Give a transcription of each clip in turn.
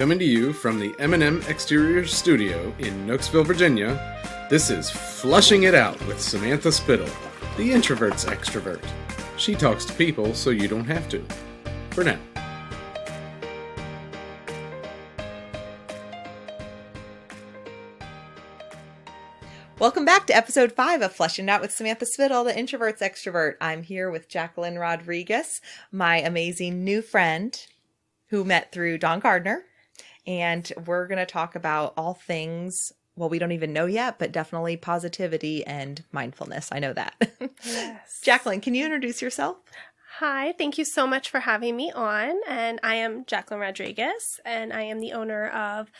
Coming to you from the M&M Exterior Studio in Knoxville, Virginia, this is Flushing It Out with Samantha Spittle, the introvert's extrovert. She talks to people so you don't have to. For now. Welcome back to episode 5 of Flushing It Out with Samantha Spittle, the introvert's extrovert. I'm here with Jacquelyn Rodriguez, my amazing new friend who met through Don Gardner. And we're going to talk about all things, well, we don't even know yet, but definitely positivity and mindfulness. I know that. Yes. Jacquelyn, can you introduce yourself? Hi, thank you so much for having me on. And I am Jacquelyn Rodriguez, and I am the owner of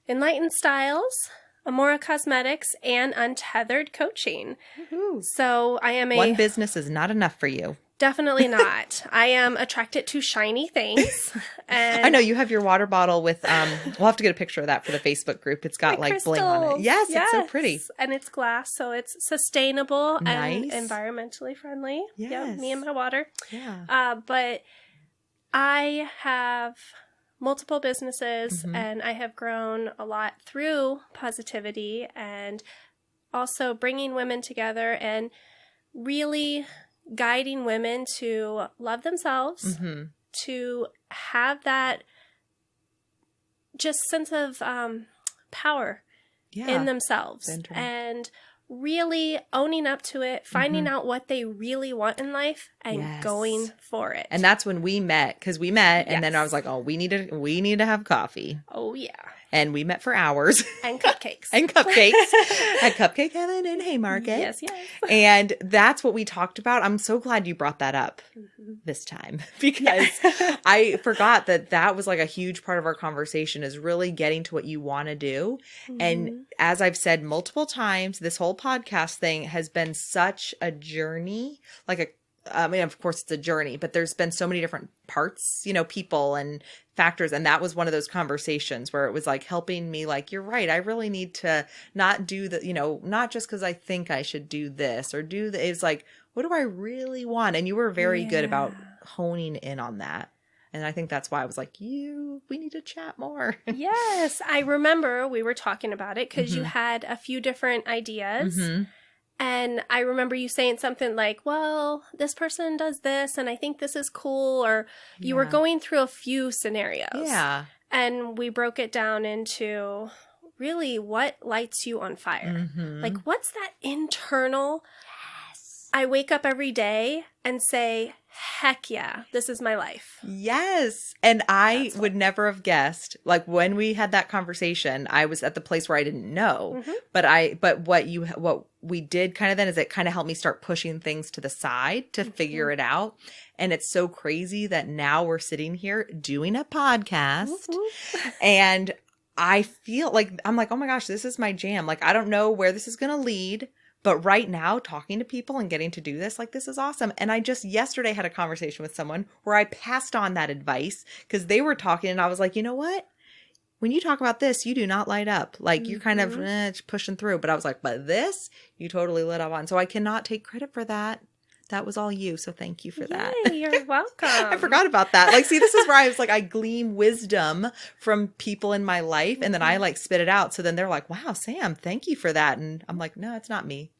Enlightened Styles, Amora Cosmetics, and Untethered Coaching. Woohoo. So I am One business is not enough for you. Definitely not. I am attracted to shiny things. And I know you have your water bottle with, we'll have to get a picture of that for the Facebook group. It's got like bling on it. crystals. Yes, it's so pretty. And it's glass, so it's sustainable and Nice. environmentally friendly. Yes. Yep, me and my water. Yeah. But I have multiple businesses, Mhm. and I have grown a lot through positivity and also bringing women together and really guiding women to love themselves, Mm-hmm. to have that just sense of power Yeah. in themselves, Center. and really owning up to it, finding out what they really want in life, and Yes. going for it. And that's when we met, because we met, and then I Yes. was like, "Oh, we need to have coffee," oh yeah, and we met for hours and cupcakes and cupcakes at Cupcake Heaven in Haymarket. Yes. And that's what we talked about. I'm so glad you brought that up this time because I forgot that was like a huge part of our conversation is really getting to what you want to do. And as I've said multiple times, this whole podcast thing has been such a journey, I mean, of course it's a journey, but there's been so many different parts, people and factors. And that was one of those conversations where it was like helping me, like, you're right. I really need to not do the, not just because I think I should do this or do the, it's like, what do I really want? And you were very good about honing in on that. And I think that's why I was like, we need to chat more. Yes, I remember we were talking about it because you had a few different ideas. Mm-hmm. And I remember you saying something like, well, this person does this, and I think this is cool. Or you were going through a few scenarios. Yeah. And we broke it down into really what lights you on fire. Mm-hmm. Like, what's that internal? Yes. I wake up every day and say, heck yeah, this is my life. Yes. And I would never have guessed, like when we had that conversation, I was at the place where I didn't know, but what we did kind of then is it kind of helped me start pushing things to the side to figure it out. And it's so crazy that now we're sitting here doing a podcast and I feel like, I'm like, oh my gosh, this is my jam. Like, I don't know where this is going to lead. But right now, talking to people and getting to do this, like, this is awesome. And I just yesterday had a conversation with someone where I passed on that advice because they were talking and I was like, you know what? When you talk about this, you do not light up. Like, you're kind of pushing through. But I was like, but this, you totally lit up on. So I cannot take credit for that. That was all you. So thank you for that. Yay, you're welcome. I forgot about that. Like, see, this is where I was like, I glean wisdom from people in my life and then I like spit it out. So then they're like, wow, Sam, thank you for that. And I'm like, no, it's not me.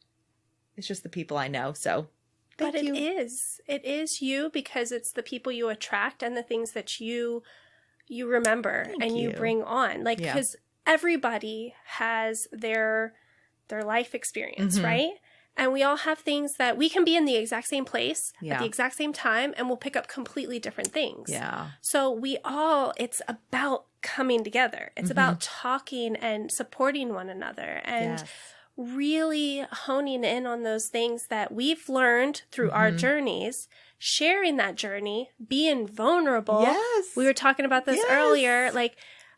It's just the people I know. So thank you. It is you because it's the people you attract and the things that you remember and you bring on. Like, because everybody has their life experience, right? And we all have things that we can be in the exact same place at the exact same time and we'll pick up completely different things. Yeah. So it's about coming together. It's about talking and supporting one another and really honing in on those things that we've learned through our journeys, sharing that journey, being vulnerable. Yes. We were talking about this earlier. Like,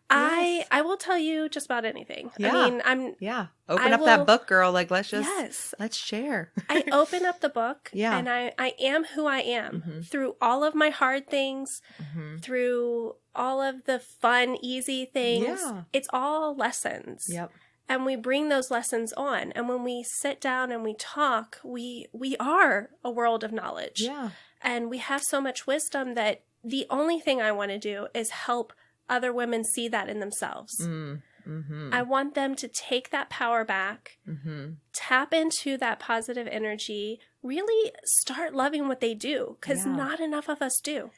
I will tell you just about anything. Yeah. I mean, Open up that book, girl. Like, let's share. I open up the book Yeah. and I am who I am through all of my hard things, through all of the fun, easy things. Yeah. It's all lessons. Yep. And we bring those lessons on. And when we sit down and we talk, we are a world of knowledge. Yeah. And we have so much wisdom that the only thing I want to do is help other women see that in themselves. Mm-hmm. I want them to take that power back, tap into that positive energy, really start loving what they do, because not enough of us do.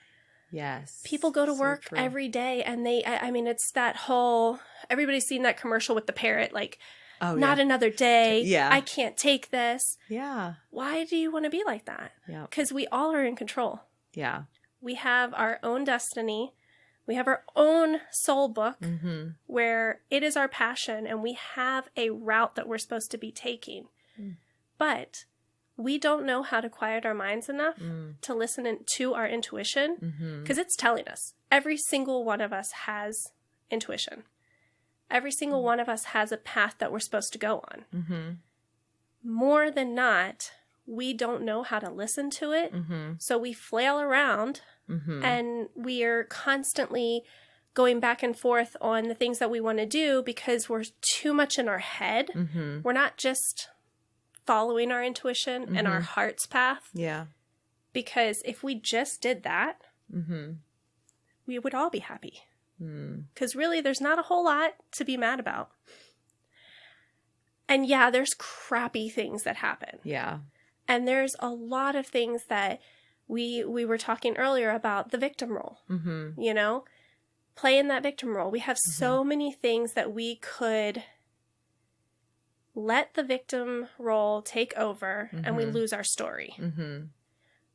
Yes. People go to work every day and I mean, it's that whole, everybody's seen that commercial with the parrot, like, not another day. Yeah. I can't take this. Yeah. Why do you want to be like that? Yeah. Because we all are in control. Yeah. We have our own destiny. We have our own soul book where it is our passion and we have a route that we're supposed to be taking. But we don't know how to quiet our minds enough to listen to our intuition, because it's telling us. Every single one of us has intuition. Every single one of us has a path that we're supposed to go on. More than not, we don't know how to listen to it. So we flail around and we are constantly going back and forth on the things that we want to do because we're too much in our head. We're not just following our intuition and our heart's path. Yeah. Because if we just did that, we would all be happy. Because really, there's not a whole lot to be mad about. And yeah, there's crappy things that happen. Yeah. And there's a lot of things that we were talking earlier about the victim role. You know, playing that victim role. We have so many things that we could let the victim role take over and we lose our story.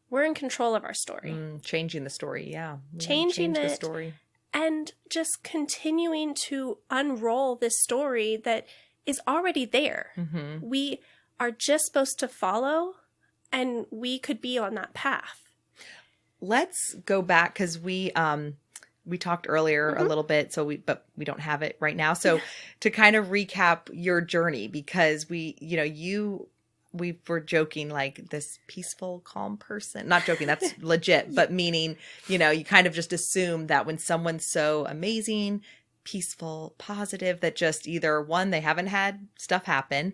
We're in control of our story. Changing the story, yeah. Changing the it. Story. And just continuing to unroll this story that is already there. We are just supposed to follow, and we could be on that path. Let's go back, because we talked earlier a little bit, but we don't have it right now. So to kind of recap your journey, because we were joking, like, this peaceful, calm person. Not joking, that's legit, but meaning, you kind of just assume that when someone's so amazing, peaceful, positive, that just either one, they haven't had stuff happen,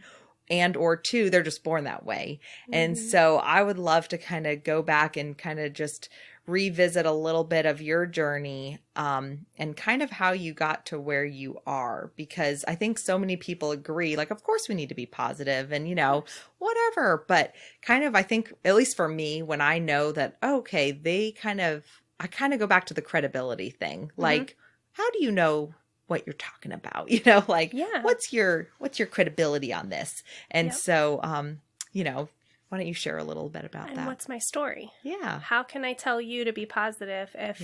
and or two, they're just born that way. And so I would love to kind of go back and kind of just revisit a little bit of your journey, and kind of how you got to where you are, because I think so many people agree, like, of course we need to be positive and, whatever, but kind of, I think, at least for me, when I know that, okay, I kind of go back to the credibility thing. Like, how do you know what you're talking about? What's your credibility on this? And so, why don't you share a little bit about that? And what's my story? Yeah. How can I tell you to be positive if,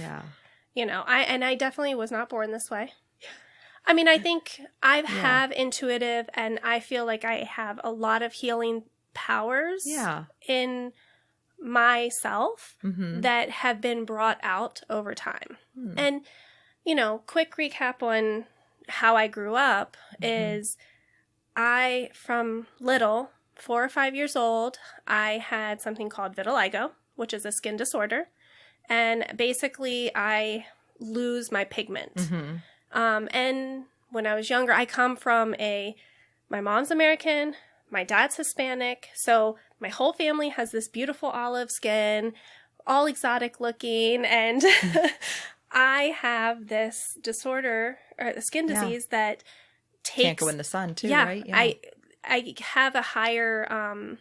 I definitely was not born this way. I mean, I think I have intuitive, and I feel like I have a lot of healing powers in myself that have been brought out over time. And, quick recap on how I grew up is from little, 4 or 5 years old, I had something called vitiligo, which is a skin disorder. And basically, I lose my pigment. And when I was younger, I come from my mom's American, my dad's Hispanic. So my whole family has this beautiful olive skin, all exotic looking. And I have this disorder, or a skin disease that takes... Can't go in the sun too, right? Yeah. I have a higher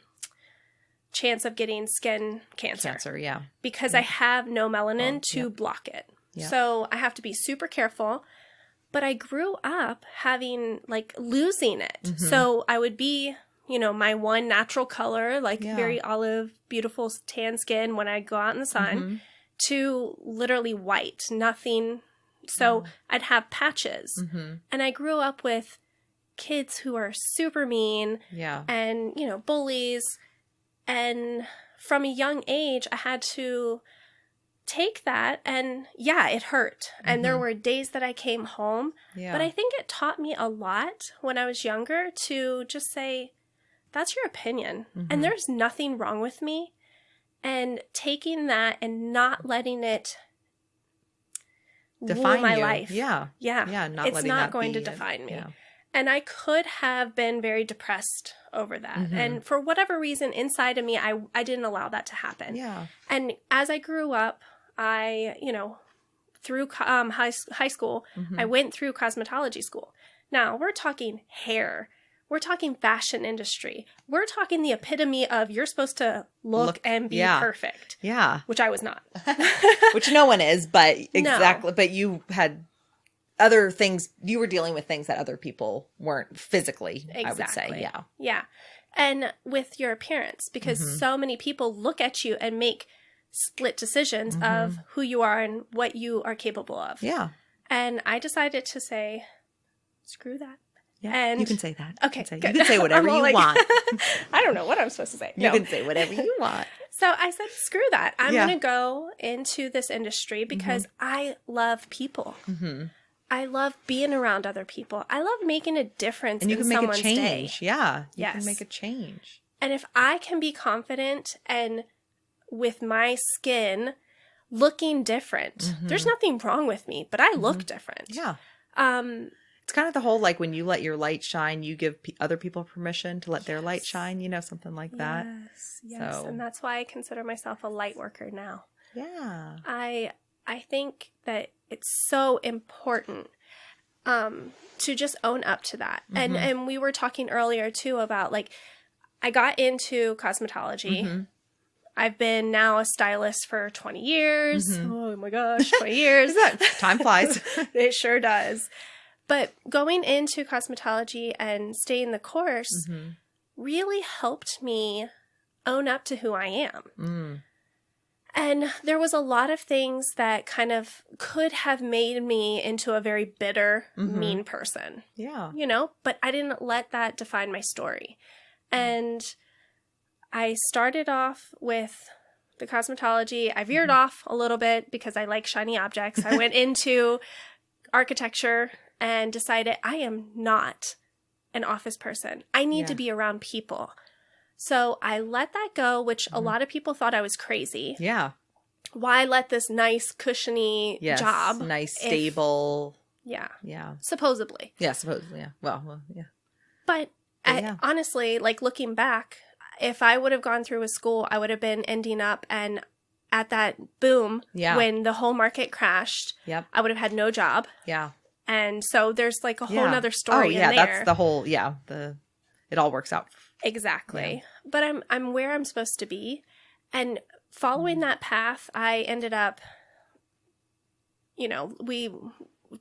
chance of getting skin cancer. Because I have no melanin to block it. So I have to be super careful. But I grew up having, losing it. So I would be, my one natural color, very olive, beautiful tan skin when I go out in the sun, to literally white, nothing. So I'd have patches. And I grew up with kids who are super mean and, bullies. And from a young age, I had to take that, and it hurt. And there were days that I came home, but I think it taught me a lot when I was younger to just say, that's your opinion, and there's nothing wrong with me. And taking that and not letting it define my you. life. Not it's letting not that going be to define me. Yeah. And I could have been very depressed over that. And for whatever reason inside of me, I didn't allow that to happen. And as I grew up, I, through high school, I went through cosmetology school. Now, we're talking hair. We're talking fashion industry. We're talking the epitome of you're supposed to look and be perfect. Yeah. Which I was not. Which no one is, but exactly. No. But you had other things. You were dealing with things that other people weren't physically, I would say. Yeah. Yeah. And with your appearance, because so many people look at you and make split decisions of who you are and what you are capable of. Yeah. And I decided to say, screw that. Yeah, and you can say that. Okay, you can say whatever you want. I don't know what I'm supposed to say. You can say whatever you want. So I said, screw that. I'm going to go into this industry because I love people. I love being around other people. I love making a difference in someone's day. And you can make a change. Yeah, you can make a change. And if I can be confident and with my skin looking different, there's nothing wrong with me, but I look different. Yeah. It's kind of the whole, like, when you let your light shine, you give other people permission to let their light shine, you know, something like that. Yes. So. And that's why I consider myself a light worker now. Yeah. I think that it's so important to just own up to that. And we were talking earlier, too, about, like, I got into cosmetology. I've been now a stylist for 20 years. Oh, my gosh, 20 years. Time flies. It sure does. But going into cosmetology and staying the course really helped me own up to who I am. And there was a lot of things that kind of could have made me into a very bitter, mean person. Yeah. You know, but I didn't let that define my story. And I started off with the cosmetology. I veered off a little bit because I like shiny objects. I went into architecture and decided I am not an office person. I need to be around people. So I let that go, which a lot of people thought I was crazy. Yeah. Why let this nice, cushiony job? Nice, stable. Yeah. Yeah. Supposedly. Yeah, supposedly. Yeah. Well, yeah. But honestly, like looking back, if I would have gone through a school, I would have been ending up and at that boom when the whole market crashed, I would have had no job. Yeah. And so there's like a whole nother story in there. That's the whole, it all works out. Exactly. Yeah. But I'm where I'm supposed to be. And following that path, I ended up, you know,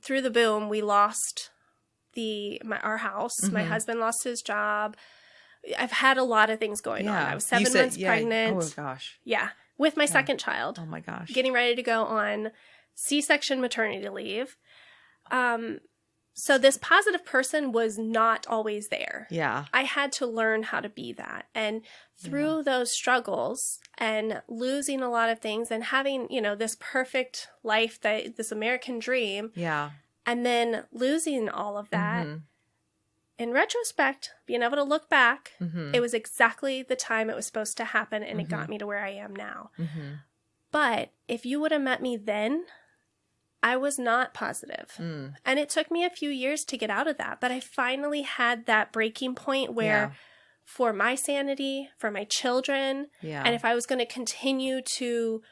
through the boom, we lost our house. My husband lost his job. I've had a lot of things going on. I was 7 months pregnant. Oh, gosh. Yeah. With my second child. Oh, my gosh. Getting ready to go on C-section maternity leave. So this positive person was not always there. Yeah. I had to learn how to be that. And through those struggles and losing a lot of things and having, you know, this perfect life, this American dream. Yeah. And then losing all of that. In retrospect, being able to look back, it was exactly the time it was supposed to happen, and it got me to where I am now. But if you would have met me then, I was not positive. And it took me a few years to get out of that. But I finally had that breaking point where for my sanity, for my children, and if I was going to continue to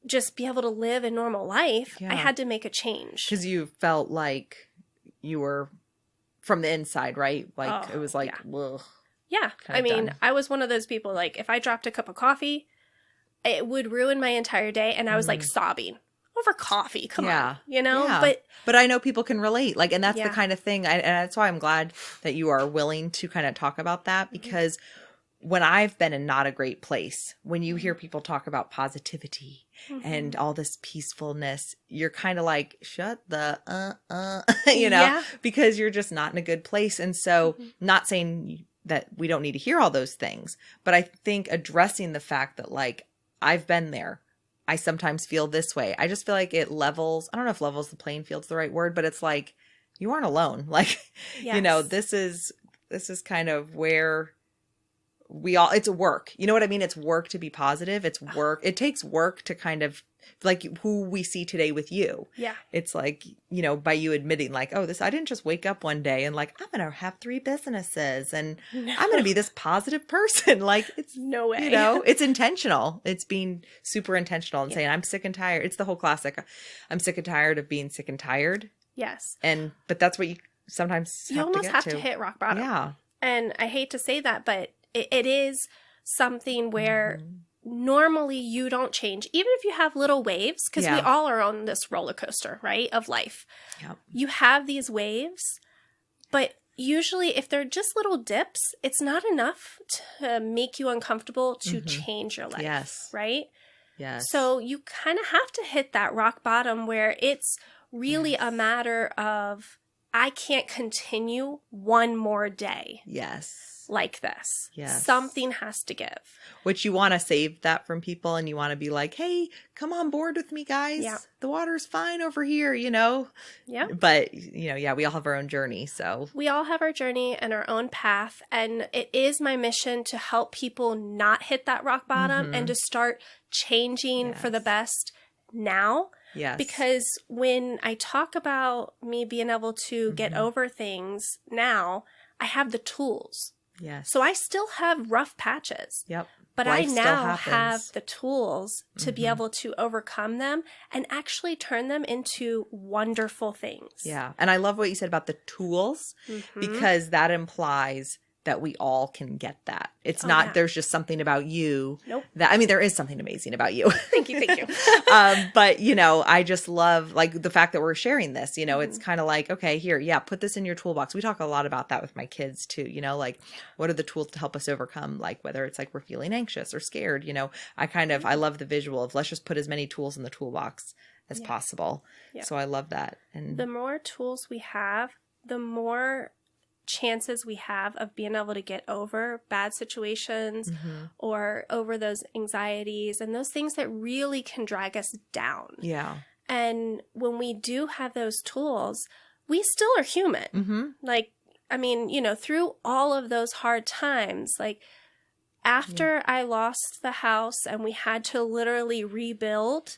just be able to live a normal life, I had to make a change. Because you felt like you were from the inside, right? Like it was like, ugh. Yeah. I mean, I was one of those people, like if I dropped a cup of coffee, it would ruin my entire day. And I was like sobbing over coffee. Come on, you know? Yeah. But I know people can relate. Like, and that's the kind of thing. And that's why I'm glad that you are willing to kind of talk about that, because when I've been in not a great place, when you hear people talk about positivity and all this peacefulness, you're kind of like, shut the, you know, because you're just not in a good place. And so not saying that we don't need to hear all those things, but I think addressing the fact that, like, I've been there. I sometimes feel this way. I just feel like it levels. I don't know if levels the playing field's the right word, but it's like, you aren't alone. Like, you know, this is kind of where it's work. You know what I mean? It's work to be positive. It's work. It takes work to kind of like who we see today with you. Yeah. It's like, you know, by you admitting like, oh, I didn't just wake up one day and like, I'm going to have 3 businesses and I'm going to be this positive person. Like it's no way, you know, it's intentional. It's being super intentional and saying, I'm sick and tired. It's the whole classic. I'm sick and tired of being sick and tired. Yes. But that's what you sometimes you almost have to hit rock bottom. Yeah. And I hate to say that, but it is something where normally you don't change, even if you have little waves, because we all are on this roller coaster, right, of life. Yep. You have these waves, but usually if they're just little dips, it's not enough to make you uncomfortable to change your life. Yes. Right? Yes. So you kind of have to hit that rock bottom where it's really a matter of, I can't continue one more day. Yes. Like this. Yes. Something has to give. Which you want to save that from people and you want to be like, hey, come on board with me, guys. Yeah. The water's fine over here, you know? Yeah. But, you know, we all have our own journey, so. We all have our journey and our own path. And it is my mission to help people not hit that rock bottom and to start changing for the best now. Yes. Because when I talk about me being able to get over things now, I have the tools. Yes. So I still have rough patches. Yep. But Life I still now happens. have the tools to be able to overcome them and actually turn them into wonderful things. Yeah. And I love what you said about the tools because that implies that we all can get that. It's not, there's just something about you. Nope. That, I mean, there is something amazing about you. Thank you. But, you know, I just love like the fact that we're sharing this, you know, it's kind of like, okay, here, put this in your toolbox. We talk a lot about that with my kids too, you know, like what are the tools to help us overcome? Like whether it's like we're feeling anxious or scared, you know, I love the visual of let's just put as many tools in the toolbox as possible. Yeah. So I love that. And the more tools we have, the more chances we have of being able to get over bad situations or over those anxieties and those things that really can drag us down. Yeah. And when we do have those tools, we still are human. Like, I mean, you know, through all of those hard times, like after I lost the house and we had to literally rebuild,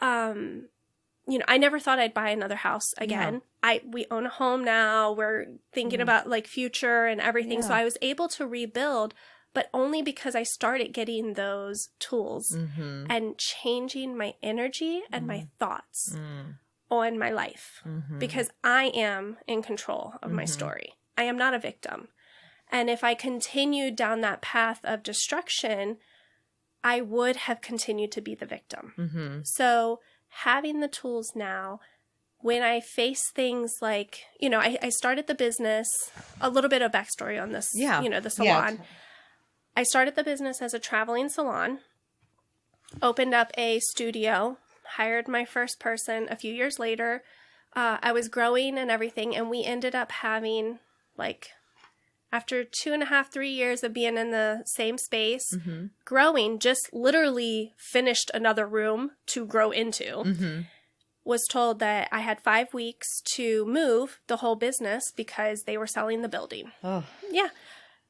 you know, I never thought I'd buy another house again. We own a home now. We're thinking about like future and everything. Yeah. So I was able to rebuild, but only because I started getting those tools and changing my energy and my thoughts on my life because I am in control of my story. I am not a victim. And if I continued down that path of destruction, I would have continued to be the victim. So having the tools now, when I face things like, you know, I started the business, a little bit of backstory on this, you know, the salon. Yeah. I started the business as a traveling salon, opened up a studio, hired my first person. A few years later, I was growing and everything, and we ended up having, like, after 2.5, 3 years of being in the same space, growing, just literally finished another room to grow into. Was told that I had 5 weeks to move the whole business because they were selling the building. Oh. Yeah.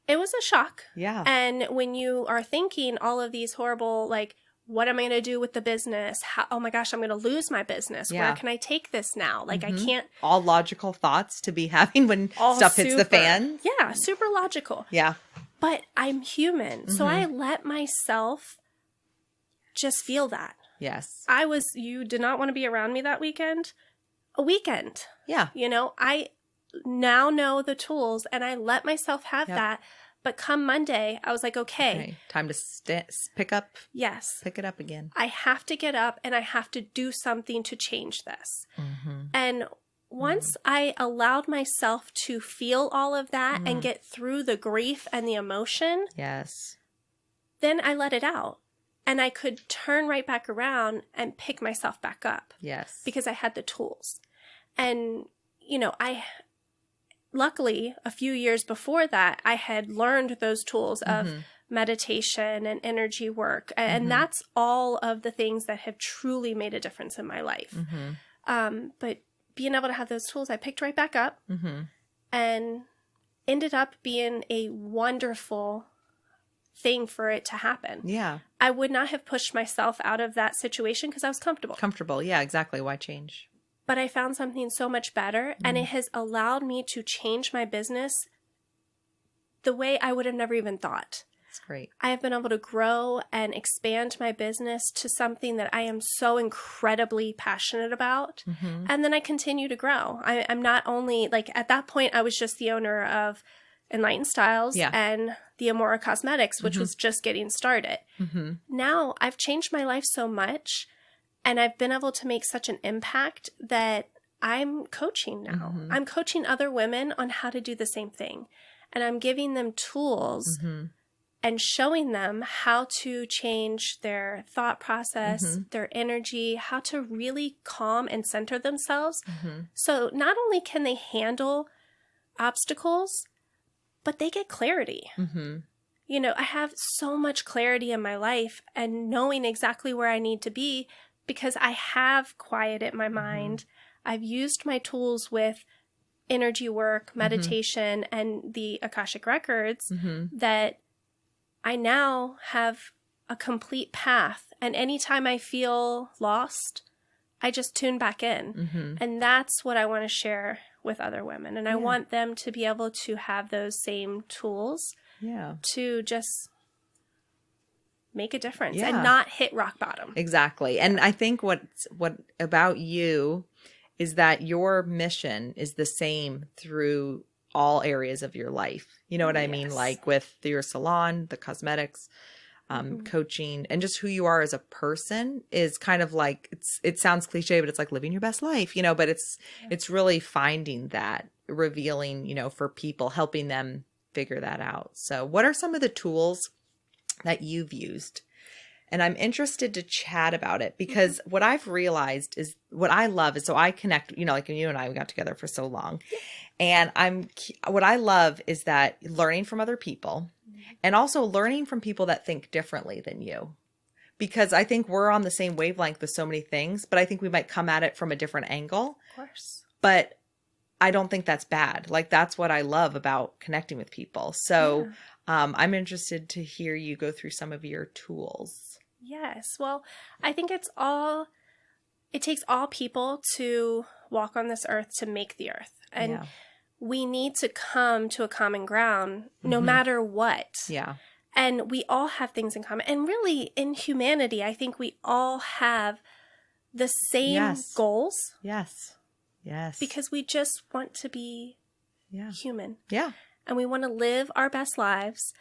It was a shock. Yeah. And when you are thinking all of these horrible, like, what am I going to do with the business? Oh my gosh, I'm going to lose my business. Yeah. Where can I take this now? Like, I can't. All logical thoughts to be having when stuff hits the fan. Yeah. Super logical. Yeah. But I'm human. So I let myself just feel that. Yes. You did not want to be around me that weekend. A weekend. Yeah. You know, I now know the tools and I let myself have that. But come Monday, I was like, okay. Time to pick up. Yes. Pick it up again. I have to get up and I have to do something to change this. And once I allowed myself to feel all of that and get through the grief and the emotion. Yes. Then I let it out. And I could turn right back around and pick myself back up. Yes. Because I had the tools. And, you know, luckily, a few years before that, I had learned those tools of meditation and energy work. And that's all of the things that have truly made a difference in my life. But being able to have those tools, I picked right back up and ended up being a wonderful thing for it to happen. Yeah. I would not have pushed myself out of that situation because I was comfortable. Comfortable. Yeah, exactly. Why change? But I found something so much better, and it has allowed me to change my business the way I would have never even thought. That's great. I have been able to grow and expand my business to something that I am so incredibly passionate about. Mm-hmm. And then I continue to grow. I'm not only, like, at that point, I was just the owner of Enlightened Styles and the Amora Cosmetics, which was just getting started. Mm-hmm. Now I've changed my life so much, and I've been able to make such an impact that I'm coaching now. Mm-hmm. I'm coaching other women on how to do the same thing. And I'm giving them tools and showing them how to change their thought process, their energy, how to really calm and center themselves. Mm-hmm. So not only can they handle obstacles, but they get clarity. Mm-hmm. You know, I have so much clarity in my life and knowing exactly where I need to be because I have quieted my mind. I've used my tools with energy work, meditation, and the Akashic Records that I now have a complete path. And anytime I feel lost, I just tune back in. And that's what I want to share with other women. And I want them to be able to have those same tools to just make a difference and not hit rock bottom. Exactly. And I think what about you is that your mission is the same through all areas of your life. You know what I mean? Like with your salon, the cosmetics, coaching, and just who you are as a person is kind of like, it sounds cliche, but it's like living your best life, you know, but it's really finding that, revealing, you know, for people, helping them figure that out. So what are some of the tools that you've used? And I'm interested to chat about it because what I've realized is what I love is, so I connect, you know, like you and I, we got together for so long. And what I love is that learning from other people and also learning from people that think differently than you. Because I think we're on the same wavelength with so many things, but I think we might come at it from a different angle. Of course. But I don't think that's bad. Like, that's what I love about connecting with people. So I'm interested to hear you go through some of your tools. Yes. Well, I think it takes all people to walk on this earth to make the earth. And we need to come to a common ground no matter what. Yeah. And we all have things in common. And really, in humanity, I think we all have the same goals. Yes. Yes. Because we just want to be human. Yeah. And we want to live our best lives.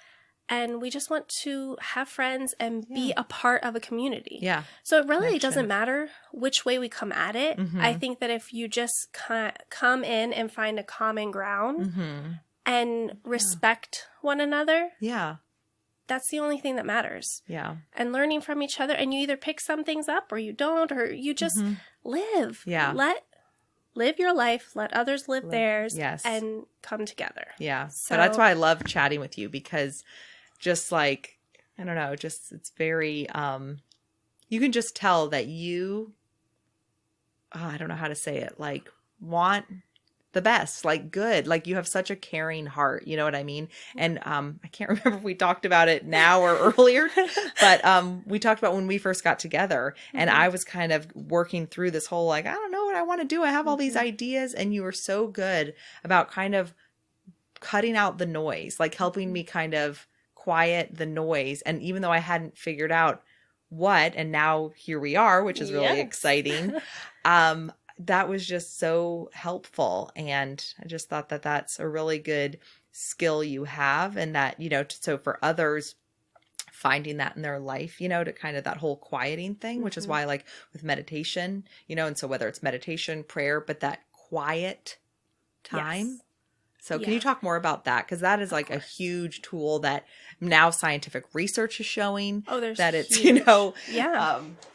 And we just want to have friends and be a part of a community. Yeah. So it really doesn't matter which way we come at it. I think that if you just come in and find a common ground and respect one another. Yeah. That's the only thing that matters. Yeah. And learning from each other. And you either pick some things up or you don't, or you just live. Yeah. Live your life, let others live theirs, and come together. Yeah. So that's why I love chatting with you, because just like, I don't know, just it's very, you can just tell that you, I don't know how to say it, like want the best, like good, like you have such a caring heart, you know what I mean? And I can't remember if we talked about it now or earlier, but we talked about when we first got together, and I was kind of working through this whole, like, I don't know what I want to do. I have all these ideas, and you were so good about kind of cutting out the noise, like helping me kind of quiet the noise. And even though I hadn't figured out what, and now here we are, which is really exciting. That was just so helpful. And I just thought that that's a really good skill you have, and that, you know, so for others finding that in their life, you know, to kind of that whole quieting thing, which is why, like with meditation, you know, and so whether it's meditation, prayer, but that quiet time. Yes. So can you talk more about that? Because that is like a huge tool that now scientific research is showing that it's, huge. You know,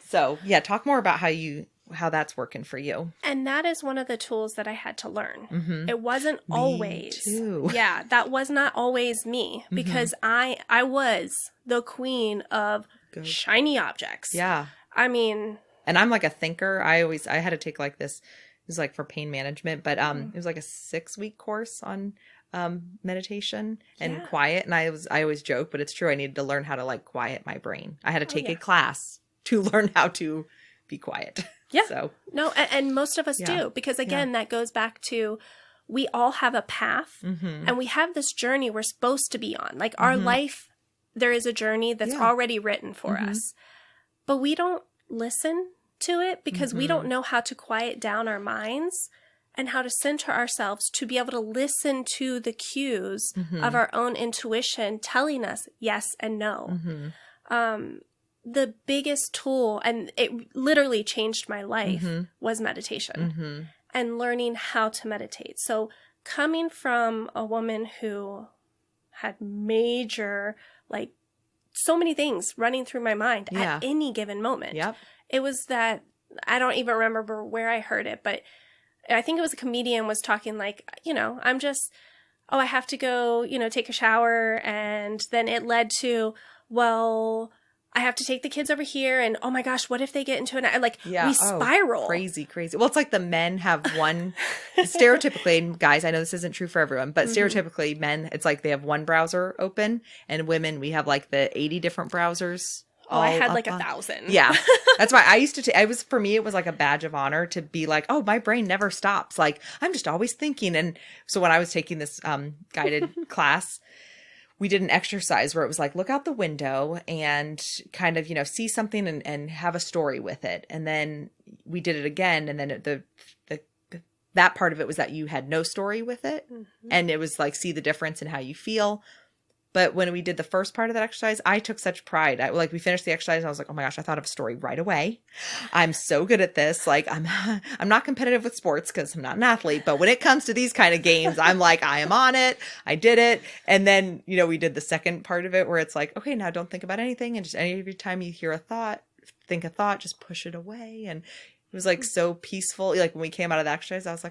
so talk more about how that's working for you. And that is one of the tools that I had to learn. It wasn't always. Too. Yeah, that was not always me, because I was the queen of shiny objects. Yeah. I mean, and I'm like a thinker. I had to take like this. It was like for pain management, but it was like a 6-week course on meditation and quiet. And I always joke, but it's true. I needed to learn how to like quiet my brain. I had to take a class to learn how to be quiet. Yeah. So no, and most of us do, because again, that goes back to, we all have a path and we have this journey we're supposed to be on. Like our life, there is a journey that's already written for us, but we don't listen to it because we don't know how to quiet down our minds and how to center ourselves to be able to listen to the cues of our own intuition telling us yes and no. The biggest tool, and it literally changed my life, was meditation and learning how to meditate. So coming from a woman who had major, like, so many things running through my mind at any given moment. It was that, I don't even remember where I heard it, but I think it was a comedian was talking like, I'm just, I have to go, take a shower. And then it led to, well, I have to take the kids over here. And oh my gosh, what if they get into we spiral. Crazy. Well, it's like the men have one, stereotypically, guys, I know this isn't true for everyone, but stereotypically men, it's like they have one browser open, and women, we have like the 80 different browsers. Oh, I had like 1,000. Yeah. That's why I used to for me, it was like a badge of honor to be like, oh, my brain never stops. Like, I'm just always thinking. And so when I was taking this guided class, we did an exercise where it was like, look out the window and kind of, see something and have a story with it. And then we did it again. And then that part of it was that you had no story with it. And it was like, see the difference in how you feel. But when we did the first part of that exercise, I took such pride. We finished the exercise and I was like, oh my gosh, I thought of a story right away. I'm so good at this. Like, I'm not competitive with sports because I'm not an athlete. But when it comes to these kind of games, I'm like, I am on it. I did it. And then, we did the second part of it where it's like, okay, now don't think about anything. And just every time you hear a thought, think a thought, just push it away. And it was like so peaceful. Like when we came out of the exercise, I was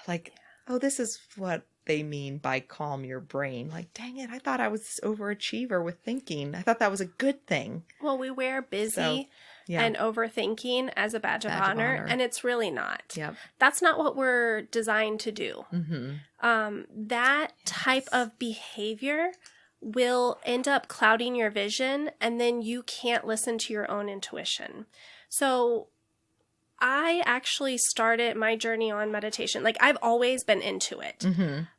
like, oh, this is what they mean by calm your brain. Like, dang it, I thought I was this overachiever with thinking. I thought that was a good thing. Well, we wear busy and overthinking as a badge of honor, and it's really not. That's not what we're designed to do. That type of behavior will end up clouding your vision, and then you can't listen to your own intuition. So I actually started my journey on meditation. Like, I've always been into it,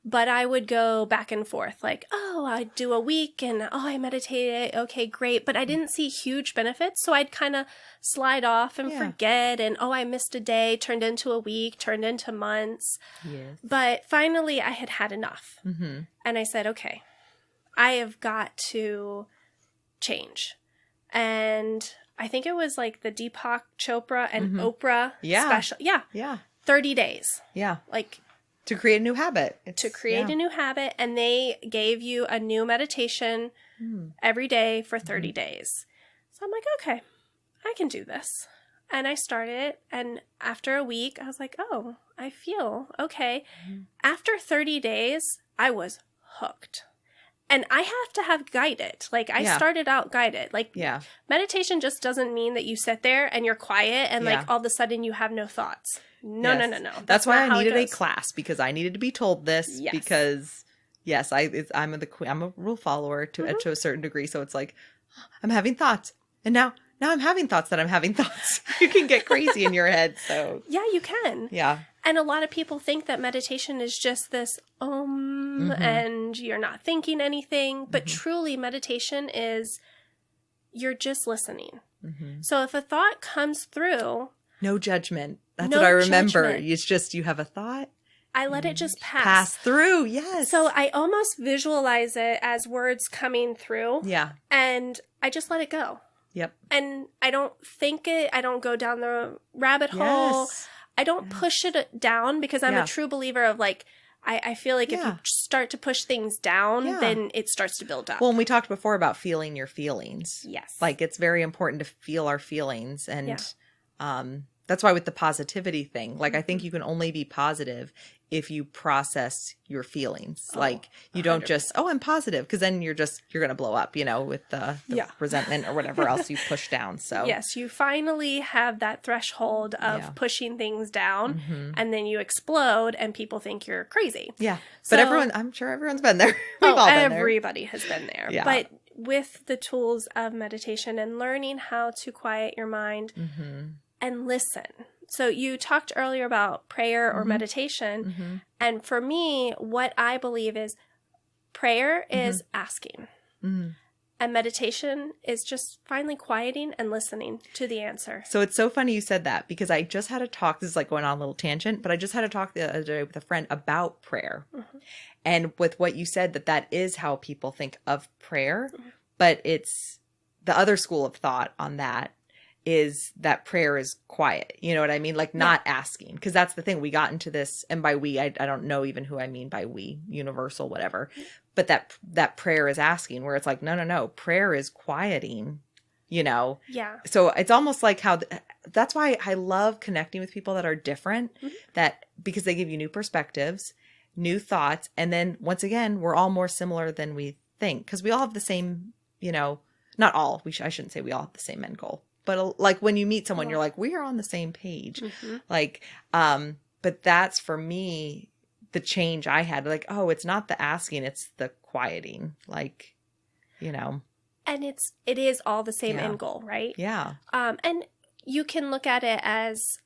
but I would go back and forth. Like, oh, I'd do a week and, oh, I meditated. Okay, great. But I didn't see huge benefits. So I'd kind of slide off and forget. And, oh, I missed a day, turned into a week, turned into months. But finally, I had had enough. And I said, okay, I have got to change. And I think it was like the Deepak Chopra and Oprah special. 30 days. Like, to create a new habit. To create a new habit. And they gave you a new meditation every day for 30 days. So I'm like, okay, I can do this. And I started it. And after a week, I was like, oh, I feel okay. After 30 days, I was hooked. And I have to have guided. Like, I started out guided. Like, meditation just doesn't mean that you sit there and you're quiet and, like, all of a sudden you have no thoughts. No. That's why I needed a class, because I needed to be told this. Because, I'm a rule follower to a certain degree. So it's like, I'm having thoughts. And now I'm having thoughts that I'm having thoughts. You can get crazy in your head. So yeah, you can. Yeah. And a lot of people think that meditation is just this and you're not thinking anything. But truly, meditation is you're just listening. So if a thought comes through, no judgment. That's what I remember. It's just you have a thought. I let it just pass through. Yes. So I almost visualize it as words coming through. Yeah. And I just let it go. Yep. And I don't think it. I don't go down the rabbit hole. I don't push it down, because I'm a true believer of, like, I feel like if you start to push things down, then it starts to build up. Well, and we talked before about feeling your feelings. Yes. Like, it's very important to feel our feelings. And that's why with the positivity thing, like, I think you can only be positive if you process your feelings. Like you don't 100%. Just, I'm positive. Cause then you're going to blow up, with the resentment or whatever else you push down. So yes, you finally have that threshold of pushing things down and then you explode and people think you're crazy. Yeah. So, but I'm sure everyone's been there. We've all been there. Everybody has been there. Yeah. But with the tools of meditation and learning how to quiet your mind and listen. So you talked earlier about prayer or meditation. And for me, what I believe is prayer is asking. And meditation is just finally quieting and listening to the answer. So it's so funny you said that because I just had a talk. This is like going on a little tangent, but I just had a talk the other day with a friend about prayer. And with what you said, that is how people think of prayer. But it's the other school of thought on that is that prayer is quiet. You know what I mean? Like not asking. Because that's the thing. We got into this, and by we, I don't know even who I mean by we, universal, whatever. But that prayer is asking, where it's like, no. Prayer is quieting, Yeah. So it's almost like how, that's why I love connecting with people that are different, because they give you new perspectives, new thoughts. And then once again, we're all more similar than we think. Because we all have the same, not all, I shouldn't say we all have the same end goal. But like when you meet someone, you're like, we are on the same page. Like, but that's for me, the change I had. Like, it's not the asking, it's the quieting. Like, And it is all the same end goal, right? Yeah. And you can look at it as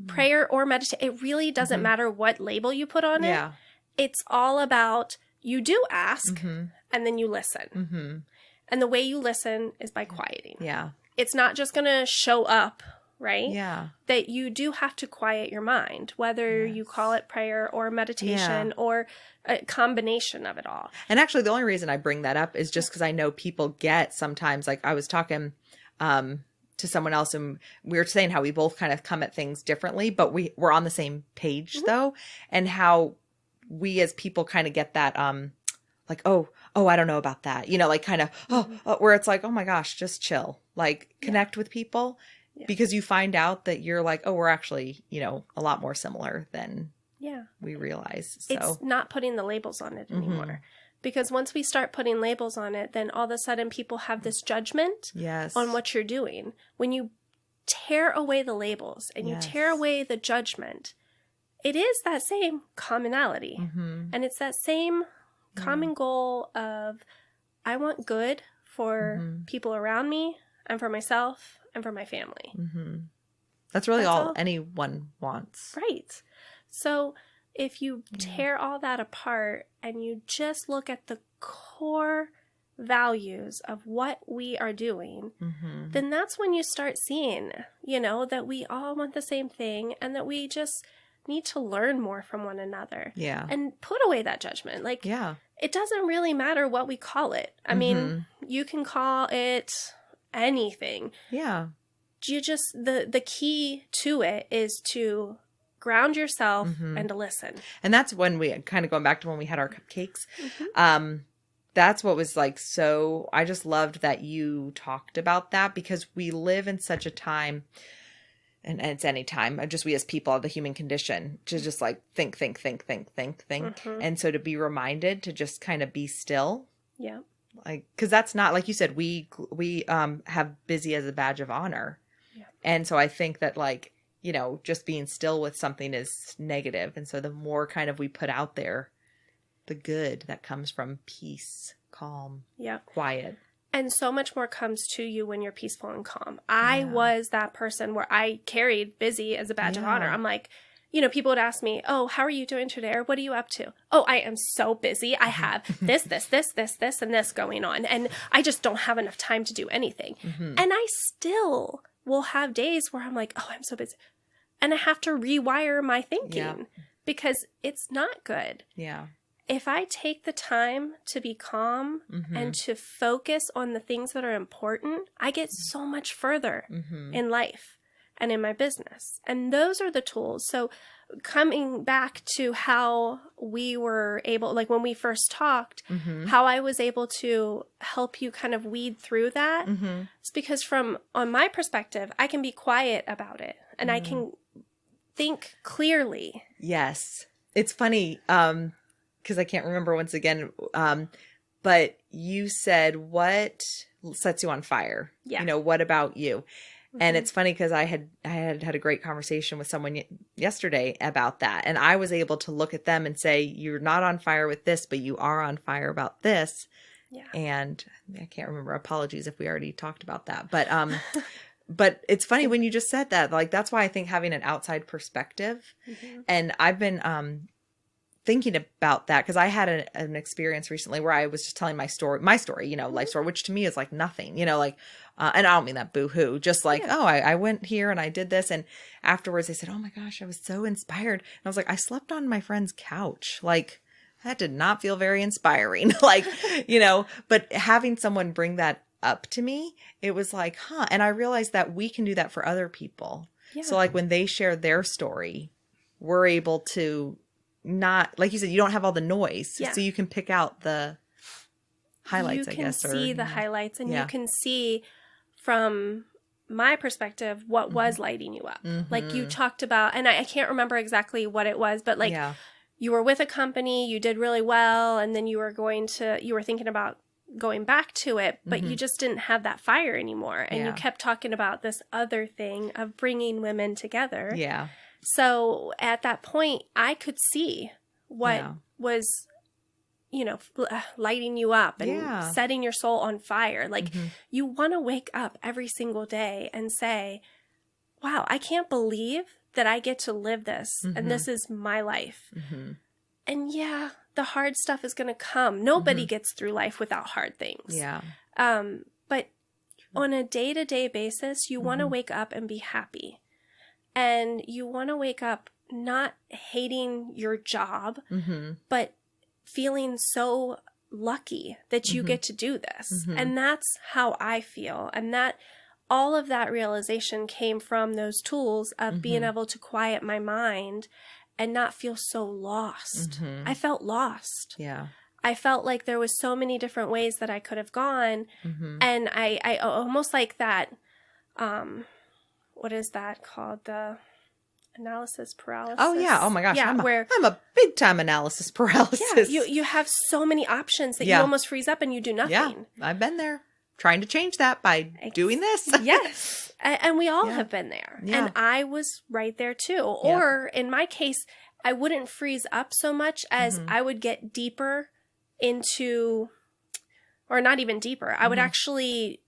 prayer or meditation. It really doesn't matter what label you put on it. Yeah. It's all about you do ask and then you listen. And the way you listen is by quieting. Yeah. It's not just going to show up, right? Yeah. That you do have to quiet your mind, whether you call it prayer or meditation or a combination of it all. And actually, the only reason I bring that up is just because I know people get sometimes, like I was talking to someone else and we were saying how we both kind of come at things differently, but we're on the same page though. And how we as people kind of get that, like, oh, I don't know about that. Like kind of, where it's like, oh my gosh, just chill. Like connect with people because you find out that you're like, we're actually, a lot more similar than we realize. So it's not putting the labels on it anymore. Because once we start putting labels on it, then all of a sudden people have this judgment on what you're doing. When you tear away the labels and you tear away the judgment, it is that same commonality. And it's that same common goal of I want good for people around me and for myself and for my family. That's really all anyone wants. Right. So if you tear all that apart and you just look at the core values of what we are doing, then that's when you start seeing, that we all want the same thing and that we just need to learn more from one another. Yeah. And put away that judgment. Like, it doesn't really matter what we call it. I mean, you can call it anything. Yeah. You just, the key to it is to ground yourself and to listen. And that's when we kind of going back to when we had our cupcakes. That's what was like, so I just loved that you talked about that because we live in such a time, and it's any time, just we as people have the human condition to just like think. And so to be reminded to just kind of be still. Yeah. Like, cause that's not, like you said, we have busy as a badge of honor. Yeah. And so I think that like, just being still with something is negative. And so the more kind of we put out there, the good that comes from peace, calm, quiet. And so much more comes to you when you're peaceful and calm. I was that person where I carried busy as a badge of honor. I'm like, people would ask me, oh, how are you doing today? Or what are you up to? Oh, I am so busy. I have this, and this going on. And I just don't have enough time to do anything. And I still will have days where I'm like, oh, I'm so busy. And I have to rewire my thinking because it's not good. Yeah. If I take the time to be calm and to focus on the things that are important, I get so much further in life and in my business. And those are the tools. So coming back to how we were able, like when we first talked, how I was able to help you kind of weed through that, it's because on my perspective, I can be quiet about it and I can think clearly. Yes. it's funny, because I can't remember once again, but you said, what sets you on fire? Yeah. You know, what about you? And it's funny because I had a great conversation with someone yesterday about that. And I was able to look at them and say, you're not on fire with this, but you are on fire about this. Yeah. And I can't remember. Apologies if we already talked about that. But but it's funny when you just said that. Like, that's why I think having an outside perspective. And I've been thinking about that because I had an experience recently where I was just telling my story, you know, life story, which to me is like nothing, you know, like, and I don't mean that boo-hoo, just like, oh, I went here and I did this. And afterwards they said, oh my gosh, I was so inspired. And I was like, I slept on my friend's couch. Like, that did not feel very inspiring. Like, you know, but having someone bring that up to me, it was like, huh. And I realized that we can do that for other people. Yeah. So like when they share their story, we're able to not, like you said, you don't have all the noise. Yeah. So you can pick out the highlights, I guess. You can see the highlights, and you can see from my perspective what was lighting you up. Like you talked about, and I can't remember exactly what it was, but like you were with a company, you did really well, and then you were thinking about going back to it, but you just didn't have that fire anymore. And you kept talking about this other thing of bringing women together. Yeah. So at that point, I could see what was, you know, lighting you up and setting your soul on fire. Like you want to wake up every single day and say, wow, I can't believe that I get to live this and this is my life. And yeah, the hard stuff is going to come. Nobody gets through life without hard things. Yeah. But on a day-to-day basis, you want to wake up and be happy. And you want to wake up not hating your job, but feeling so lucky that you get to do this. And that's how I feel. And that all of that realization came from those tools of being able to quiet my mind and not feel so lost. I felt lost. Yeah. I felt like there was so many different ways that I could have gone. And I almost like that, what is that called? The analysis paralysis. Oh yeah. Oh my gosh. Yeah, I'm a big time analysis paralysis. Yeah. You have so many options that you almost freeze up and you do nothing. Yeah. I've been there trying to change that by doing this. Yes. And we all have been there. Yeah. And I was right there too. Or in my case, I wouldn't freeze up so much as I would get deeper into, or not even deeper. I would actually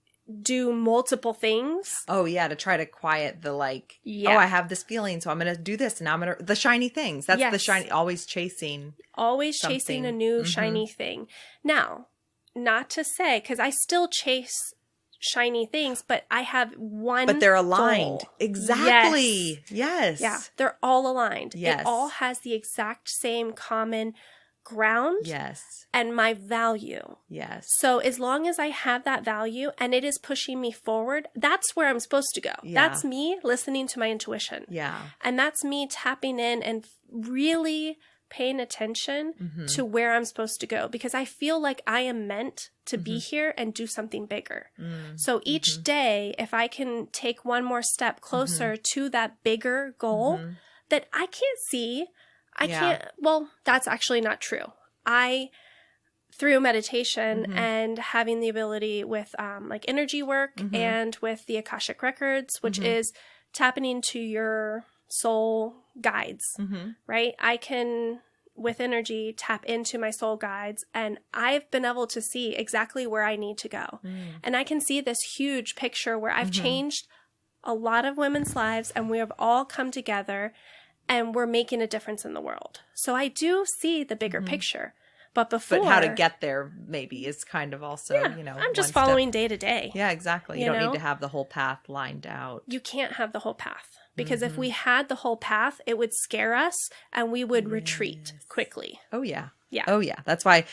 do multiple things. Oh yeah, to try to quiet the like, oh, I have this feeling, so I'm going to do this, and now I'm going to, the shiny things. That's the shiny, always chasing a new shiny thing. Now, not to say, because I still chase shiny things, but I have one But they're aligned. Goal. Exactly. Yes. Yeah, they're all aligned. Yes. It all has the exact same common ground. Yes. And my value. Yes. So as long as I have that value and it is pushing me forward, that's where I'm supposed to go. Yeah. That's me listening to my intuition. Yeah. And that's me tapping in and really paying attention to where I'm supposed to go, because I feel like I am meant to be here and do something bigger. So each day, if I can take one more step closer to that bigger goal that I can't see, well, that's actually not true. Through meditation and having the ability with like energy work and with the Akashic Records, which is tapping into your soul guides, right? I can, with energy, tap into my soul guides, and I've been able to see exactly where I need to go. And I can see this huge picture where I've changed a lot of women's lives, and we have all come together and we're making a difference in the world. So I do see the bigger picture. But how to get there maybe is kind of also, I'm just following day to day. Yeah, exactly. You don't need to have the whole path lined out. You can't have the whole path, because if we had the whole path, it would scare us and we would retreat quickly. Oh yeah. Yeah. Oh yeah. That's why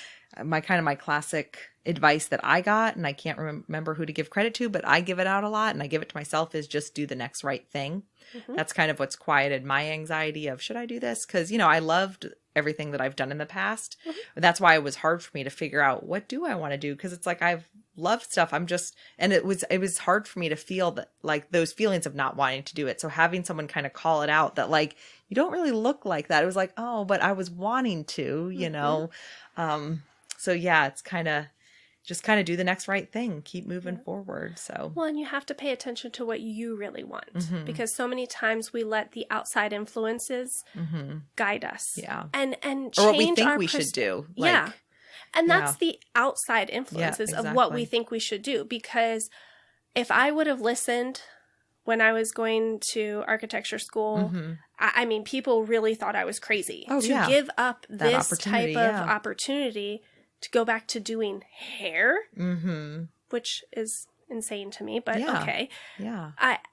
my classic advice that I got, and I can't remember who to give credit to, but I give it out a lot and I give it to myself, is just do the next right thing. That's kind of what's quieted my anxiety of, should I do this? Because, I loved everything that I've done in the past. That's why it was hard for me to figure out, what do I want to do? Because it's like, I've loved stuff. And it was hard for me to feel that, like, those feelings of not wanting to do it. So having someone kind of call it out that, like, you don't really look like that. It was like, oh, but I was wanting to, you know? So yeah, it's just kind of do the next right thing. Keep moving forward. So, well, and you have to pay attention to what you really want, because so many times we let the outside influences guide us. Yeah. And change or what we think our we should do. Yeah. And that's the outside influences of what we think we should do. Because if I would have listened when I was going to architecture school, I mean, people really thought I was crazy to give up this type of opportunity to go back to doing hair, which is insane to me, but okay. Yeah.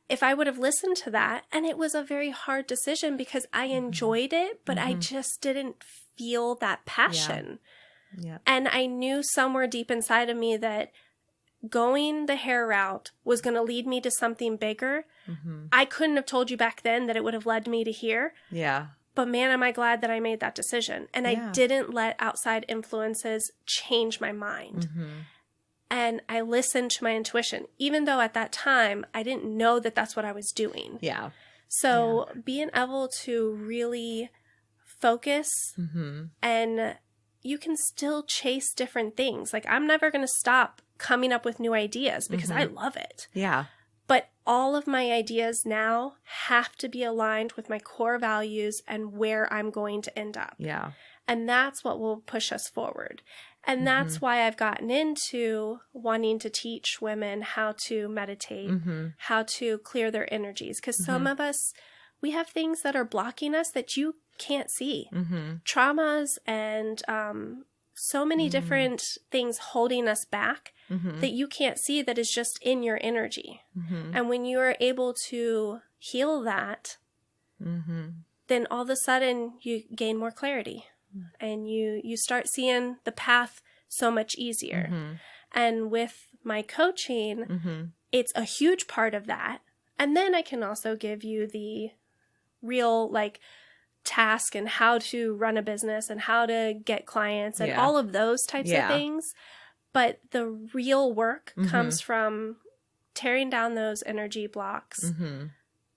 If I would have listened to that, and it was a very hard decision because I enjoyed it, but I just didn't feel that passion. Yeah. And I knew somewhere deep inside of me that going the hair route was going to lead me to something bigger. I couldn't have told you back then that it would have led me to here. Yeah. But man, am I glad that I made that decision. And I didn't let outside influences change my mind. And I listened to my intuition, even though at that time I didn't know that that's what I was doing. Yeah. So being able to really focus and you can still chase different things. Like, I'm never going to stop coming up with new ideas because I love it. Yeah. But all of my ideas now have to be aligned with my core values and where I'm going to end up. Yeah. And that's what will push us forward. And that's why I've gotten into wanting to teach women how to meditate, how to clear their energies. Because some of us, we have things that are blocking us that you can't see. Traumas and so many different things holding us back that you can't see, that is just in your energy. And when you are able to heal that, then all of a sudden you gain more clarity and you start seeing the path so much easier. And with my coaching, it's a huge part of that. And then I can also give you the real, like, task and how to run a business and how to get clients and all of those types of things. But the real work comes from tearing down those energy blocks,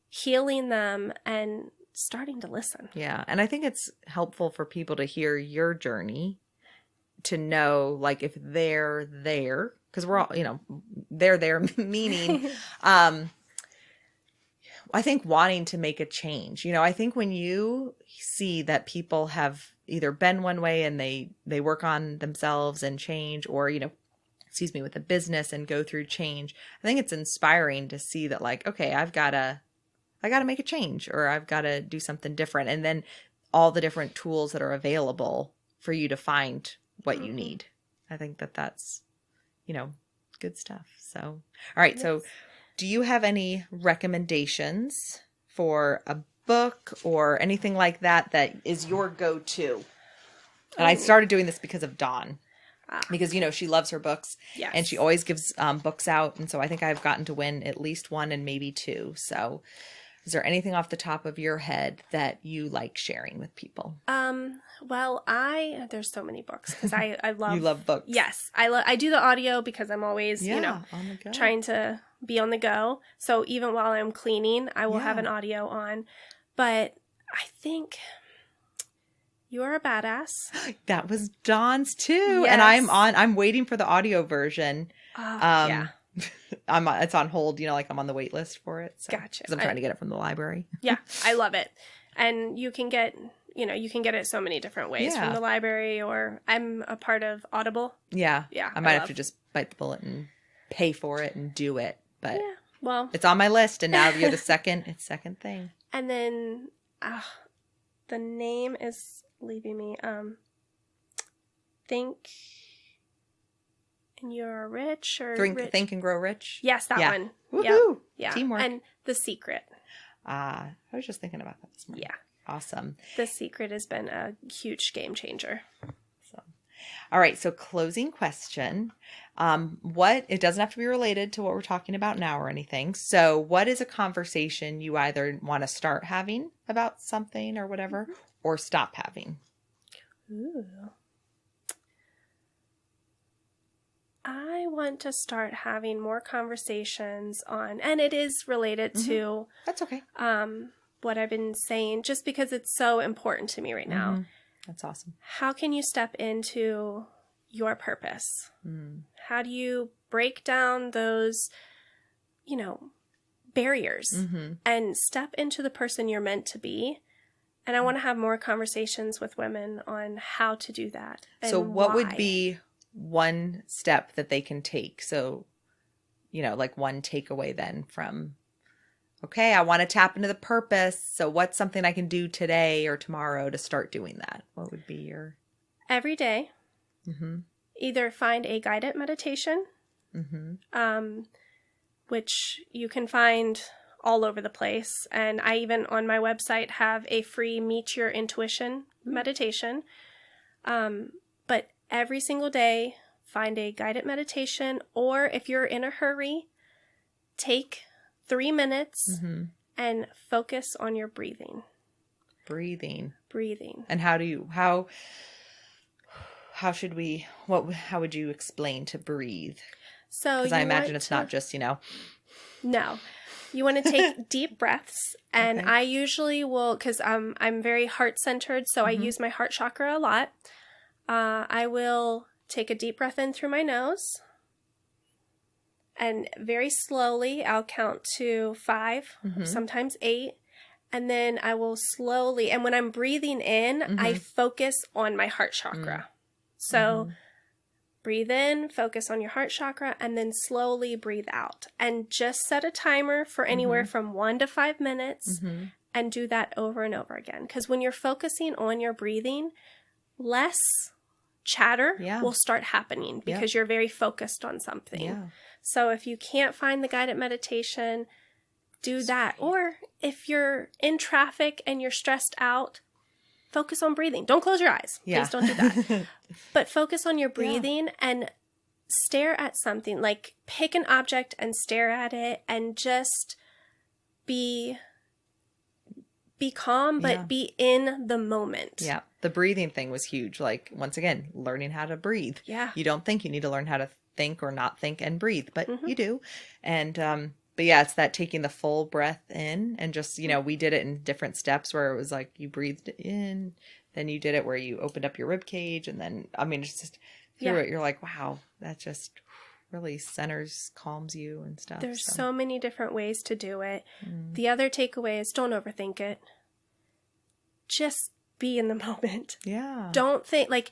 healing them, and starting to listen. Yeah. And I think it's helpful for people to hear your journey, to know, like, if they're there, because we're all, you know, they're there, meaning, I think wanting to make a change. You know, I think when you see that people have either been one way and they work on themselves and change, or, you know, with a business and go through change, I think it's inspiring to see that, like, okay, I got to make a change, or I've got to do something different. And then all the different tools that are available for you to find what you need. I think that's, you know, good stuff. So, all right. Yes. So do you have any recommendations for a book or anything like that that is your go-to? And I started doing this because of Dawn. Because, you know, she loves her books. Yes. And she always gives books out. And so I think I've gotten to win at least one and maybe two. So is there anything off the top of your head that you like sharing with people? Well, there's so many books because I love... You love books. Yes. I do the audio because I'm always, you know, on the go, trying to be on the go. So even while I'm cleaning, I will have an audio on. But I think You're a Badass. That was Dawn's too. Yes. And I'm waiting for the audio version. Yeah. It's on hold, you know, like I'm on the wait list for it. So, gotcha. Because I'm trying to get it from the library. Yeah, I love it. And you can get it so many different ways from the library, or I'm a part of Audible. Yeah. Yeah. I might have to just bite the bullet and pay for it and do it. But well, it's on my list, and now you're the second thing. And then the name is leaving me. Think and You're Rich, or Think and Grow Rich. Yes, that one. Woohoo! Yeah. Teamwork. And The Secret. I was just thinking about that this morning. Yeah. Awesome. The Secret has been a huge game changer. So, all right. So closing question. It doesn't have to be related to what we're talking about now or anything. So what is a conversation you either want to start having about something or whatever, or stop having? Ooh. I want to start having more conversations on, and it is related to... That's okay. what I've been saying just because it's so important to me right now. Mm-hmm. That's awesome. How can you step into your purpose? How do you break down those, barriers and step into the person you're meant to be? And I want to have more conversations with women on how to do that. So what why. would be one step that they can take? So, like one takeaway then from, okay, I want to tap into the purpose. So what's something I can do today or tomorrow to start doing that? What would be your... Every day, either find a guided meditation, which you can find all over the place. And I even on my website have a free Meet Your Intuition meditation. But every single day, find a guided meditation, or if you're in a hurry, take 3 minutes and focus on your breathing. Breathing. And how would you explain to breathe? So because I imagine it's not just, No. You want to take deep breaths, and I usually will, because I'm very heart-centered, so I use my heart chakra a lot. I will take a deep breath in through my nose, and very slowly I'll count to 5, sometimes 8, and then I will slowly, and when I'm breathing in, I focus on my heart chakra. So breathe in, focus on your heart chakra, and then slowly breathe out. And just set a timer for anywhere from 1 to 5 minutes and do that over and over again. Because when you're focusing on your breathing, less chatter will start happening because you're very focused on something. Yeah. So if you can't find the guided meditation, do that. Or if you're in traffic and you're stressed out, focus on breathing. Don't close your eyes. Please don't do that. But focus on your breathing and stare at something. Like pick an object and stare at it and just be calm, but be in the moment. Yeah. The breathing thing was huge. Like, once again, learning how to breathe. Yeah. You don't think you need to learn how to think or not think and breathe, but you do. And, but yeah, it's that taking the full breath in and just, we did it in different steps where it was like you breathed in, then you did it where you opened up your rib cage. And then, it's just through it, you're like, wow, that just really centers, calms you and stuff. There's so many different ways to do it. The other takeaway is don't overthink it. Just be in the moment. Yeah. Don't think,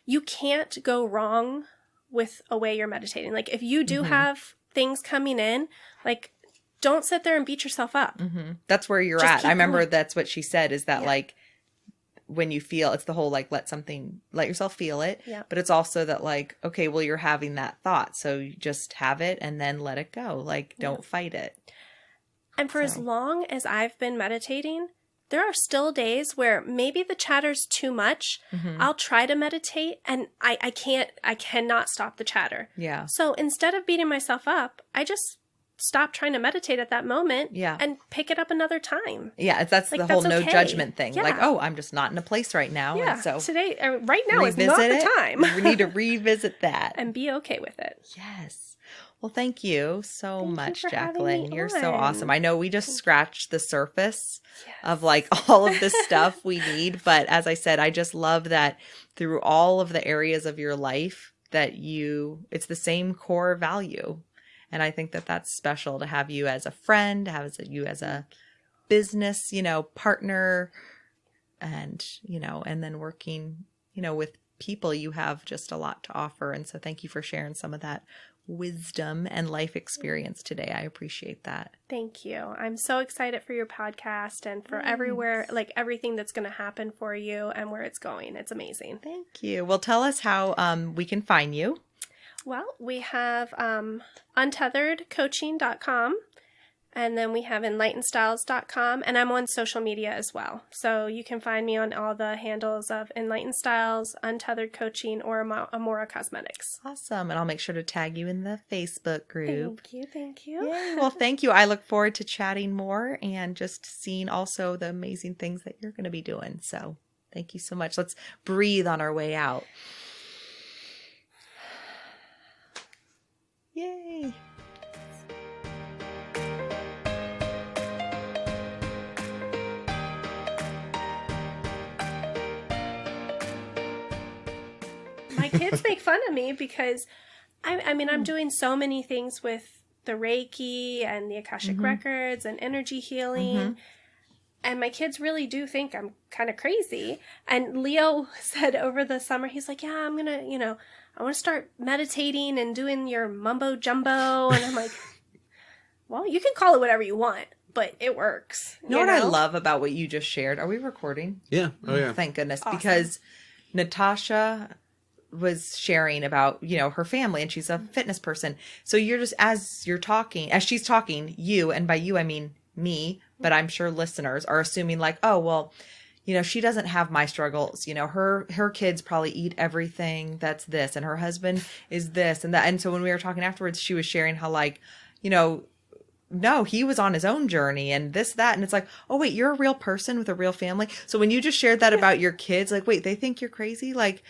you can't go wrong with a way you're meditating. Like, if you do have things coming in, don't sit there and beat yourself up. That's where you're at. I remember that's what she said, is that when you feel, it's the whole let yourself feel it. Yeah. But it's also that okay, well, you're having that thought, so you just have it and then let it go. Don't fight it. And for as long as I've been meditating, there are still days where maybe the chatter's too much. I'll try to meditate and I cannot stop the chatter. Yeah. So instead of beating myself up, I just stop trying to meditate at that moment and pick it up another time. Yeah, that's the whole no judgment thing. Yeah. I'm just not in a place right now. Yeah, and so today, right now is not the time. We need to revisit that. And be okay with it. Yes. Well, thank you so much, Jacquelyn. You're on. so awesome. I know we just scratched the surface of all of this stuff we need. But as I said, I just love that through all of the areas of your life that it's the same core value. And I think that that's special to have you as a friend, to have you as a business, partner, and, and then working, with people. You have just a lot to offer. And so thank you for sharing some of that wisdom and life experience today. I appreciate that. Thank you. I'm so excited for your podcast and for everywhere, everything that's going to happen for you and where it's going. It's amazing. Thank you. Well, tell us how we can find you. Well, we have untetheredcoaching.com, and then we have enlightenedstyles.com, and I'm on social media as well. So you can find me on all the handles of Enlightened Styles, Untethered Coaching, or Amora Cosmetics. Awesome. And I'll make sure to tag you in the Facebook group. Thank you. Yay. Well, thank you. I look forward to chatting more and just seeing also the amazing things that you're going to be doing. So thank you so much. Let's breathe on our way out. Yay! my kids make fun of me because I mean, I'm doing so many things with the Reiki and the Akashic Records and energy healing. And my kids really do think I'm kind of crazy. And Leo said over the summer, he's like, yeah, I'm going to, I want to start meditating and doing your mumbo jumbo. And I'm like, well, you can call it whatever you want, but it works. You know what I love about what you just shared? Are we recording? Yeah. Oh, yeah. Thank goodness. Awesome. Because Natasha was sharing about, her family, and she's a fitness person. So you're just, as she's talking, you, and by you, I mean me, but I'm sure listeners are assuming like, oh, well, she doesn't have my struggles. Her kids probably eat everything that's this, and her husband is this and that. And so when we were talking afterwards, she was sharing how like, no, he was on his own journey and this, that. And it's like, oh, wait, you're a real person with a real family. So when you just shared that about your kids, like, wait, they think you're crazy? Like,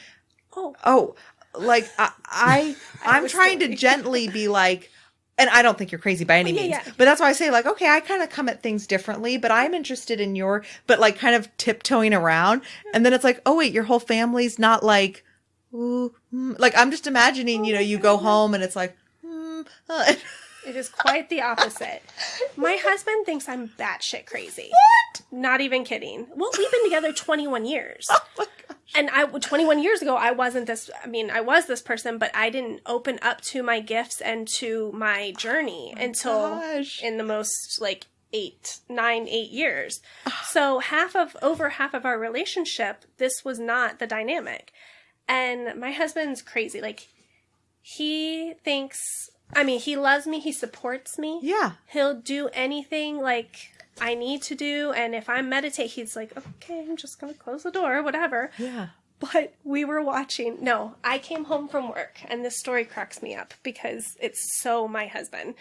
oh, like I'm trying to gently be like, and I don't think you're crazy by any means, but that's why I say like, okay, I kind of come at things differently, but I'm interested in but like kind of tiptoeing around. And then it's like, oh wait, your whole family's not like, ooh, like I'm just imagining, you go home and it's like, It is quite the opposite. My husband thinks I'm batshit crazy. What? Not even kidding. Well, we've been together 21 years. Oh my gosh. And 21 years ago, I wasn't this, I was this person, but I didn't open up to my gifts and to my journey until in the most like 8 years. So over half of our relationship, this was not the dynamic. And my husband's crazy. Like, he thinks, he loves me. He supports me. Yeah. He'll do anything like I need to do. And if I meditate, he's like, okay, I'm just going to close the door, whatever. Yeah. But we were I came home from work, and this story cracks me up because it's so my husband.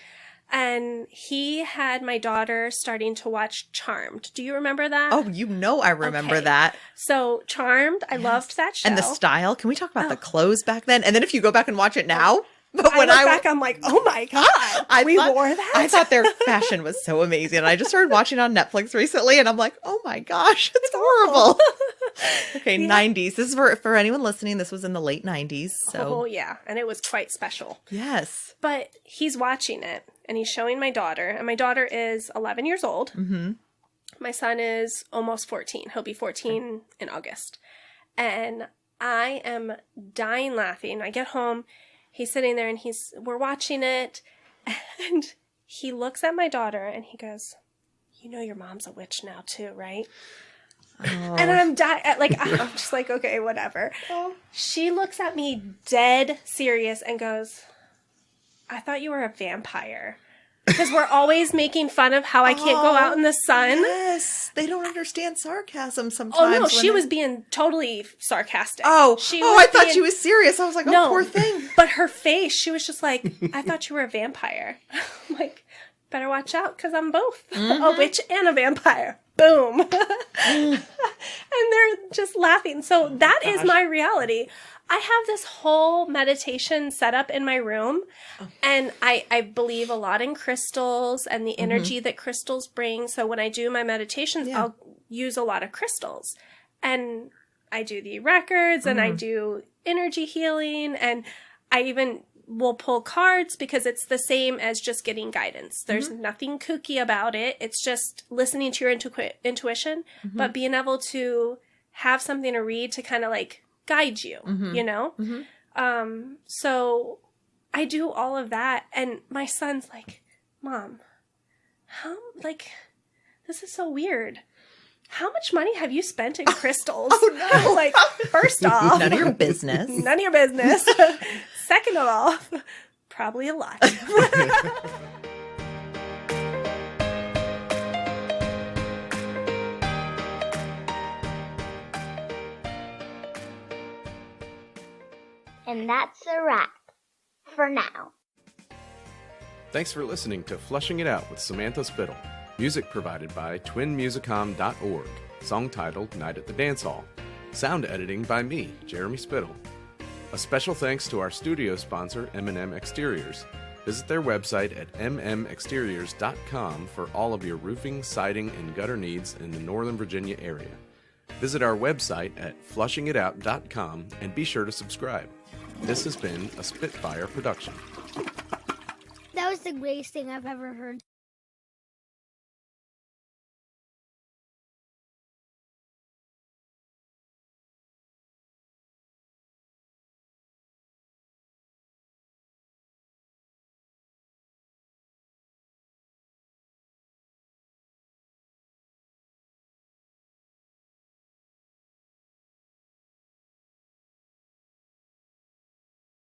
And he had my daughter starting to watch Charmed. Do you remember that? Oh, I remember that. So Charmed, I loved that show. And the style. Can we talk about the clothes back then? And then if you go back and watch it now. But when I look back, I'm like, oh my God, we wore that. I thought their fashion was so amazing. And I just started watching on Netflix recently, and I'm like, oh my gosh, it's horrible. Okay, yeah. 90s. This is for anyone listening. This was in the late 90s. So. Oh, yeah. And it was quite special. Yes. But he's watching it, and he's showing my daughter. And my daughter is 11 years old. Mm-hmm. My son is almost 14. He'll be 14 in August. And I am dying laughing. I get home. He's sitting there and we're watching it, and he looks at my daughter and he goes, your mom's a witch now too, right? Oh. And I'm I'm just like, okay, whatever. Oh. She looks at me dead serious and goes, I thought you were a vampire. Because we're always making fun of how I can't go out in the sun. Yes. They don't understand sarcasm sometimes. Oh, no. She was being totally sarcastic. I thought she was serious. I was like, oh, no, poor thing. But her face, she was just like, I thought you were a vampire. I'm like, better watch out because I'm both a witch and a vampire. Boom. And they're just laughing. So that is my reality. I have this whole meditation set up in my room, and I believe a lot in crystals and the energy that crystals bring. So when I do my meditations, I'll use a lot of crystals. And I do the records, and I do energy healing, and I even will pull cards because it's the same as just getting guidance. There's nothing kooky about it. It's just listening to your intuition, but being able to have something to read to kind of like guide you, so I do all of that, and my son's like, Mom, how, like, this is so weird. How much money have you spent in crystals? Oh, no. Like, first off, none of your business. None of your business. Second of all, probably a lot. And that's a wrap for now. Thanks for listening to Flushing It Out with Samantha Spittle. Music provided by twinmusicom.org. Song titled Night at the Dance Hall. Sound editing by me, Jeremy Spittle. A special thanks to our studio sponsor, M&M Exteriors. Visit their website at mmexteriors.com for all of your roofing, siding, and gutter needs in the Northern Virginia area. Visit our website at flushingitout.com and be sure to subscribe. This has been a Spitfire production. That was the greatest thing I've ever heard.